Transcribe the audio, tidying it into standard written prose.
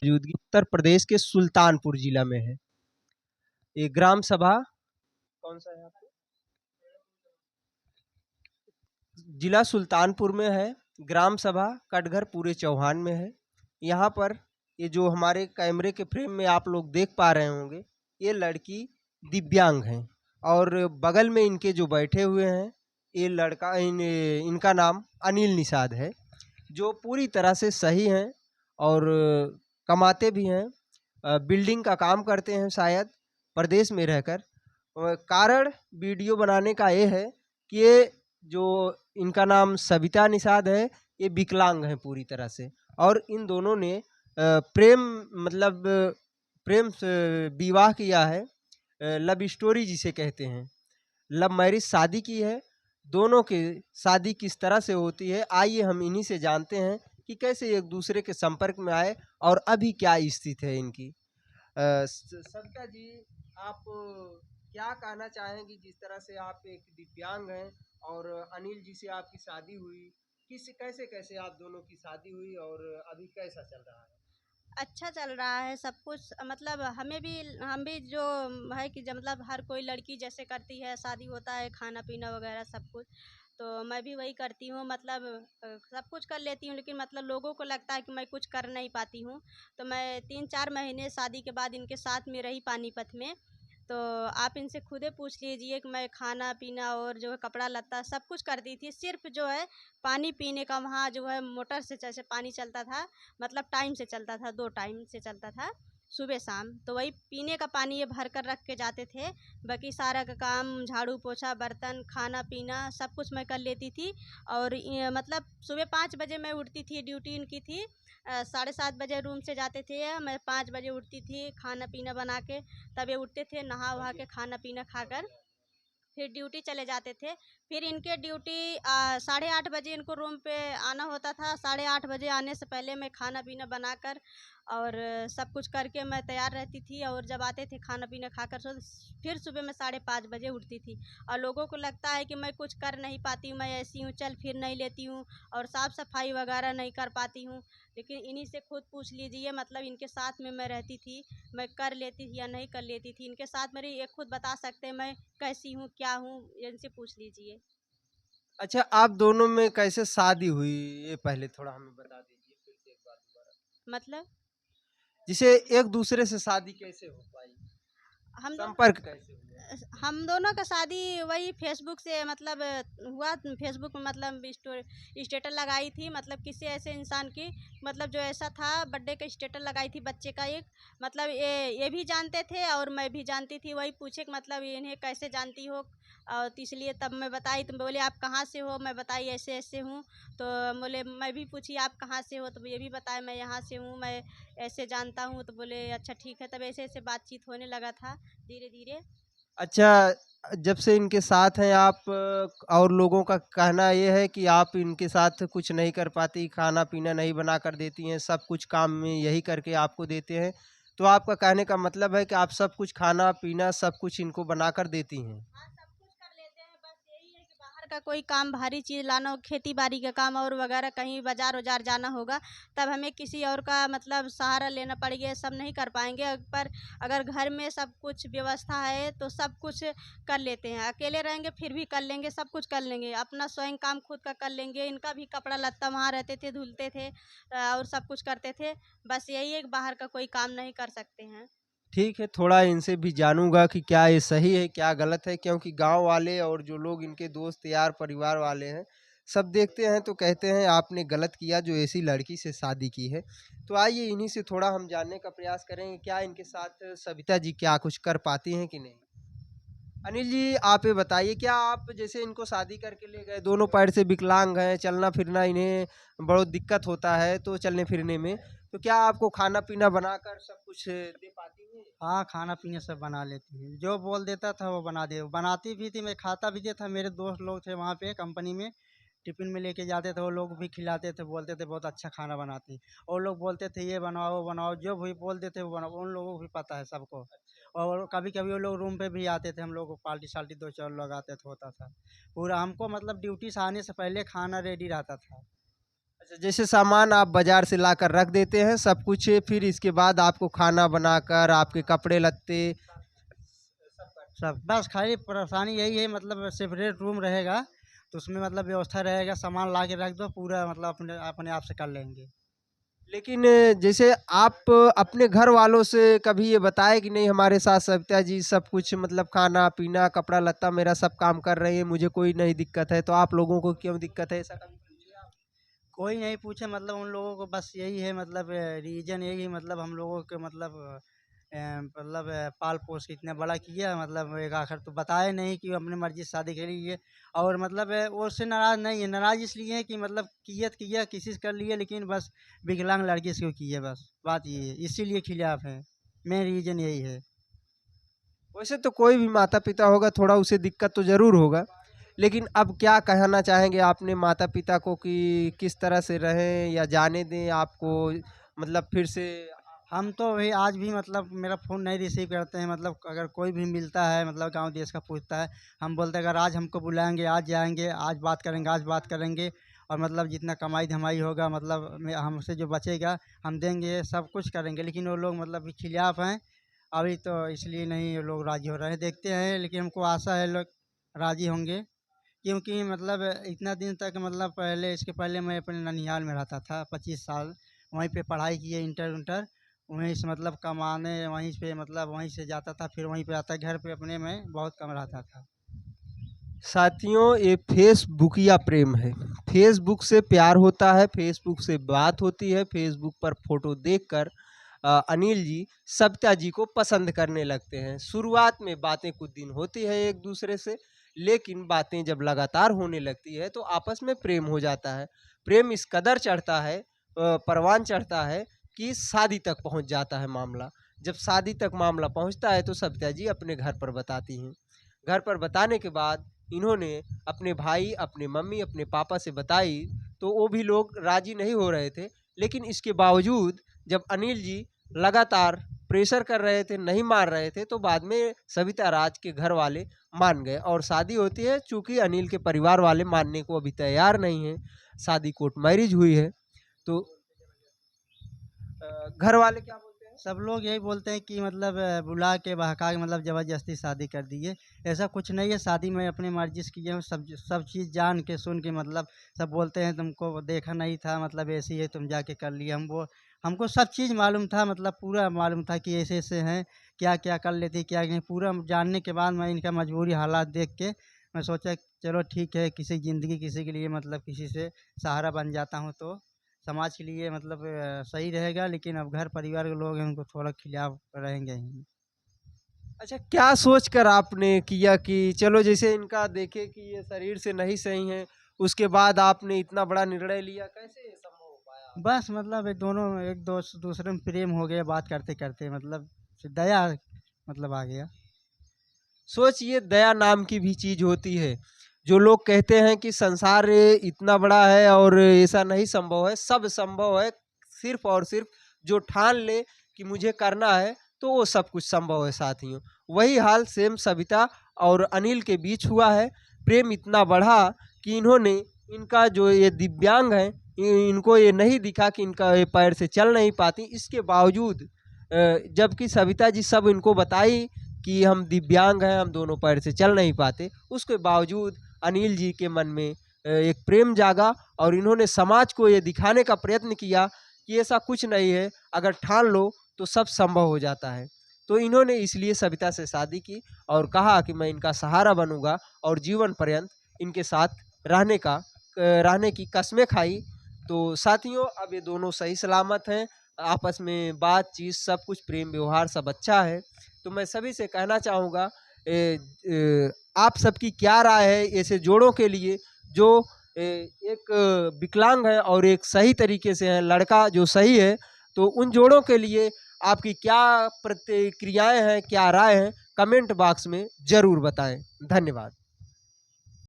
मौजूदगी उत्तर प्रदेश के सुल्तानपुर जिला में है। ये ग्राम सभा कौन सा है आपको? जिला सुल्तानपुर में है। ग्राम सभा कटघर पूरे चौहान में है। यहाँ पर ये जो हमारे कैमरे के फ्रेम में आप लोग देख पा रहे होंगे, ये लड़की दिव्यांग हैं और बगल में इनके जो बैठे हुए हैं, ये लड़का इनका नाम अनिल निषाद है, जो पूरी तरह से सही हैं और कमाते भी हैं। बिल्डिंग का काम करते हैं शायद प्रदेश में रहकर। कारण वीडियो बनाने का ये है कि ये जो इनका नाम सविता निषाद है, ये विकलांग हैं पूरी तरह से और इन दोनों ने प्रेम मतलब प्रेम से विवाह किया है। लव स्टोरी जिसे कहते हैं, लव मैरिज शादी की है। दोनों की शादी किस तरह से होती है, आइए हम इन्हीं से जानते हैं कि कैसे एक दूसरे के संपर्क में आए और अभी क्या स्थिति है इनकी। सविता जी, आप क्या कहना चाहेंगी जिस तरह से आप एक दिव्यांग हैं और अनिल जी से आपकी शादी हुई, किस कैसे कैसे आप दोनों की शादी हुई और अभी कैसा चल रहा है? अच्छा चल रहा है सब कुछ। मतलब हम भी जो है कि जब मतलब हर कोई लड़की जैसे करती है, शादी होता है, खाना पीना वगैरह सब कुछ, तो मैं भी वही करती हूँ। मतलब सब कुछ कर लेती हूँ, लेकिन मतलब लोगों को लगता है कि मैं कुछ कर नहीं पाती हूँ। तो मैं 3-4 महीने शादी के बाद इनके साथ में रही पानीपत में। तो आप इनसे खुद ही पूछ लीजिए कि मैं खाना पीना और जो है कपड़ा लत्ता सब कुछ करती थी। सिर्फ जो है पानी पीने का वहाँ जो है मोटर से जैसे पानी चलता था, मतलब टाइम से चलता था, 2 टाइम से चलता था, सुबह शाम। तो वही पीने का पानी ये भर कर रख के जाते थे। बाकी सारा का काम झाड़ू पोछा बर्तन खाना पीना सब कुछ मैं कर लेती थी। और ये मतलब सुबह 5 बजे मैं उठती थी, ड्यूटी इनकी थी। 7:30 बजे रूम से जाते थे, मैं 5 बजे उठती थी खाना पीना बना के। तब ये उठते थे नहा वहा के खाना पीना खाकर, फिर ड्यूटी चले जाते थे। फिर इनके ड्यूटी 8:30 बजे इनको रूम पे आना होता था। 8:30 बजे आने से पहले मैं खाना पीना बनाकर और सब कुछ करके मैं तैयार रहती थी। और जब आते थे खाना पीना खाकर सो फिर सुबह मैं 5:30 बजे उठती थी। और लोगों को लगता है कि मैं कुछ कर नहीं पाती हूँ, मैं ऐसी हूँ, चल फिर नहीं लेती हूँ और साफ़ सफाई वगैरह नहीं कर पाती हूँ। लेकिन इन्हीं से खुद पूछ लीजिए, मतलब इनके साथ में मैं रहती थी, मैं कर लेती थी या नहीं कर लेती थी। इनके साथ मेरी ये खुद बता सकते हैं मैं कैसी हूँ, क्या हूँ, इनसे पूछ लीजिए। अच्छा, आप दोनों में कैसे शादी हुई, ये पहले थोड़ा हमें बता दीजिए फिर से एक बार दोबारा। मतलब जिसे एक दूसरे से शादी कैसे हो पाई, हम दोनों संपर्क कैसे हुआ? हम दोनों का शादी वही फेसबुक से मतलब हुआ। फेसबुक में मतलब स्टेटस लगाई थी, मतलब किसी ऐसे इंसान की, मतलब जो ऐसा था बर्थडे का स्टेटस लगाई थी बच्चे का एक। मतलब ये भी जानते थे और मैं भी जानती थी। वही पूछे कि मतलब इन्हें कैसे जानती हो, और तो इसलिए तब मैं बताई। तो बोले आप कहाँ से हो, मैं बताई ऐसे ऐसे हूँ। तो बोले मैं भी पूछी आप कहाँ से हो, तो ये भी बताया मैं यहाँ से हूँ, मैं ऐसे जानता हूँ। तो बोले अच्छा ठीक है। तब ऐसे ऐसे बातचीत होने लगा था धीरे धीरे। अच्छा, जब से इनके साथ हैं आप और लोगों का कहना ये है कि आप इनके साथ कुछ नहीं कर पाती, खाना-पीना नहीं बना कर देती हैं, सब कुछ काम में यही करके आपको देते हैं। तो आपका कहने का मतलब है कि आप सब कुछ खाना-पीना सब कुछ इनको बनाकर देती हैं? हाँ, सब कुछ कर लेते हैं। बस यही है कि बाहर का कोई काम भारी चीज़ लाना हो, खेती-बाड़ी का काम और वगैरह कहीं बाज़ार-वज़ार जाना होगा, तब हमें किसी और का मतलब सहारा लेना पड़ेगा, ये सब नहीं कर पाएँगे। पर अगर घर में सब कुछ व्यवस्था है, तो सब कुछ कर लेते हैं। अकेले रहेंगे फिर भी कर लेंगे, सब कुछ कर लेंगे। अपना स्वयं काम खुद का कर लेंगे। इनका भी कपड़ा-लत्ता वहाँ रहते थे, धुलते थे और सब कुछ करते थे। बस यही है कि बाहर का कोई काम नहीं कर सकते हैं। ठीक है, थोड़ा इनसे भी जानूँगा कि क्या ये सही है, क्या गलत है, क्योंकि गाँव वाले और जो लोग इनके दोस्त यार परिवार वाले हैं, सब देखते हैं तो कहते हैं आपने गलत किया जो ऐसी लड़की से शादी की है। तो आइए इन्हीं से थोड़ा हम जानने का प्रयास करेंगे, क्या इनके साथ सविता जी क्या कुछ कर पाती हैं कि नहीं? अनिल जी, आप ये बताइए, क्या आप जैसे इनको शादी करके ले गए, दोनों पैर से विकलांग हैं, चलना-फिरना इन्हें बहुत दिक्कत होता है तो चलने-फिरने में, तो क्या आपको खाना-पीना बनाकर सब कुछ दे पाती हैं? हाँ, खाना-पीना सब बना लेती हैं। जो बोल देता था वो बनाती भी थी, मैं खाता भी था। मेरे दोस्त लोग थे वहाँ पे कंपनी में, टिफ़िन में लेके जाते थे, वो लोग भी खिलाते थे, बोलते थे बहुत अच्छा खाना बनाती। और लोग बोलते थे ये बनाओ, वो बनाओ, जो भी बोलते थे वो बनाओ, उन लोगों को भी पता है सबको। और कभी-कभी वो लोग रूम पे भी आते थे, हम लोग को पार्टी-सार्टी 2-4 लोग आते थे, होता था। पूरा हमको मतलब ड्यूटी से आने से पहले खाना रेडी रहता था। अच्छा, जैसे सामान आप बाजार से लाकर रख देते हैं सब कुछ, फिर इसके बाद आपको खाना बनाकर आपके कपड़े लत्ते सब बस खाली परेशानी यही है, मतलब सेपरेट रूम रहेगा तो उसमें मतलब व्यवस्था रहेगा, सामान ला के रख दो, पूरा मतलब अपने अपने आप से कर लेंगे। लेकिन जैसे आप अपने घर वालों से कभी ये बताए कि नहीं हमारे साथ सविता जी सब कुछ मतलब खाना पीना कपड़ा लत्ता मेरा सब काम कर रही है, मुझे कोई नहीं दिक्कत है, तो आप लोगों को क्यों दिक्कत है, ऐसा कभी पूछे आप? कोई नहीं पूछे, मतलब उन लोगों को बस यही है, मतलब रीजन यही है, मतलब हम लोगों के मतलब मतलब पाल पोस के इतना बड़ा किया, मतलब एक आखिर तो बताए नहीं कि अपनी मर्जी से शादी करी है। और मतलब वो उससे नाराज़ नहीं है, नाराज़ इसलिए है कि मतलब किया किसी से कर लिए, लेकिन बस विकलांग लड़की से की है, बस बात ये है, इसीलिए खिलाफ है, मेन रीजन यही है। वैसे तो कोई भी माता पिता होगा थोड़ा उसे दिक्कत तो ज़रूर होगा, लेकिन अब क्या कहना चाहेंगे आपने माता पिता को कि किस तरह से रहें या जाने दें आपको, मतलब फिर से? हम तो वही आज भी मतलब मेरा फ़ोन नहीं रिसीव करते हैं, मतलब अगर कोई भी मिलता है मतलब गांव देश का पूछता है, हम बोलते हैं अगर आज हमको बुलाएंगे आज जाएंगे, आज बात करेंगे, और मतलब जितना कमाई धमाई होगा मतलब हमसे जो बचेगा हम देंगे, सब कुछ करेंगे, लेकिन वो लोग मतलब भी खिलाफ हैं अभी, तो इसलिए नहीं वो लोग राज़ी हो रहे हैं, देखते हैं, लेकिन हमको आशा है लोग राज़ी होंगे। क्योंकि मतलब इतना दिन तक मतलब पहले इसके पहले मैं अपने ननिहाल में रहता था 25 साल, वहीं पे पढ़ाई किए इंटर उंटर, वहीं से मतलब कमाने वहीं पे मतलब वहीं से जाता था, फिर वहीं पे आता, घर पे अपने में बहुत कम रहता था। साथियों ये फेसबुकिया प्रेम है, फेसबुक से प्यार होता है, फेसबुक से बात होती है, फेसबुक पर फोटो देखकर अनिल जी सविता जी को पसंद करने लगते हैं। शुरुआत में बातें कुछ दिन होती है एक दूसरे से, लेकिन बातें जब लगातार होने लगती है तो आपस में प्रेम हो जाता है। प्रेम इस कदर चढ़ता है, परवान चढ़ता है कि शादी तक पहुंच जाता है मामला। जब शादी तक मामला पहुंचता है तो सविता जी अपने घर पर बताती हैं। घर पर बताने के बाद इन्होंने अपने भाई, अपने मम्मी, अपने पापा से बताई, तो वो भी लोग राजी नहीं हो रहे थे। लेकिन इसके बावजूद जब अनिल जी लगातार प्रेशर कर रहे थे, नहीं मान रहे थे, तो बाद में सविता राज के घर वाले मान गए और शादी होती है। चूंकि अनिल के परिवार वाले मानने को अभी तैयार नहीं हैं, शादी कोर्ट मैरिज हुई है। तो घर वाले क्या बोलते हैं? सब लोग यही बोलते हैं कि मतलब बुला के बहका के मतलब ज़बरदस्ती शादी कर दिए, ऐसा कुछ नहीं है, शादी मैं अपनी मर्जी से किया हूँ, सब सब चीज़ जान के सुन के, मतलब सब बोलते हैं तुमको देखा नहीं था, मतलब ऐसे ही है तुम जाके कर लिए, हमको सब चीज़ मालूम था, मतलब पूरा मालूम था कि ऐसे ऐसे हैं, क्या क्या कर लेती क्या नहीं, पूरा जानने के बाद मैं इनका मजबूरी हालात देख के मैं सोचा चलो ठीक है, किसी ज़िंदगी किसी के लिए मतलब किसी से सहारा बन जाता हूँ तो समाज के लिए मतलब सही रहेगा, लेकिन अब घर परिवार के लोग हैं उनको थोड़ा खिलाफ रहेंगे ही। अच्छा, क्या सोचकर आपने किया कि चलो जैसे इनका देखे कि ये शरीर से नहीं सही है, उसके बाद आपने इतना बड़ा निर्णय लिया, कैसे ये संभव हो पाया? बस मतलब ये दोनों एक दूसरे में प्रेम हो गया, बात करते करते मतलब फिर दया मतलब आ गया। सोचिए दया नाम की भी चीज होती है। जो लोग कहते हैं कि संसार इतना बड़ा है और ऐसा नहीं संभव है, सब संभव है। सिर्फ और सिर्फ जो ठान ले कि मुझे करना है तो वो सब कुछ संभव है साथियों। वही हाल सेम सविता और अनिल के बीच हुआ है। प्रेम इतना बढ़ा कि इन्होंने, इनका जो ये दिव्यांग है, इनको ये नहीं दिखा कि इनका ये पैर से चल नहीं पाती, इसके बावजूद जबकि सविता जी सब इनको बताई कि हम दिव्यांग हैं, हम दोनों पैर से चल नहीं पाते, उसके बावजूद अनिल जी के मन में एक प्रेम जागा और इन्होंने समाज को ये दिखाने का प्रयत्न किया कि ऐसा कुछ नहीं है, अगर ठान लो तो सब संभव हो जाता है। तो इन्होंने इसलिए सविता से शादी की और कहा कि मैं इनका सहारा बनूंगा और जीवन पर्यंत इनके साथ रहने की कस्में खाई। तो साथियों अब ये दोनों सही सलामत हैं, आपस में बातचीत सब कुछ प्रेम व्यवहार सब अच्छा है। तो मैं सभी से कहना चाहूँगा, आप सबकी क्या राय है ऐसे जोड़ों के लिए जो एक विकलांग है और एक सही तरीके से है, लड़का जो सही है, तो उन जोड़ों के लिए आपकी क्या प्रतिक्रियाएं हैं, क्या राय है, कमेंट बॉक्स में ज़रूर बताएं। धन्यवाद।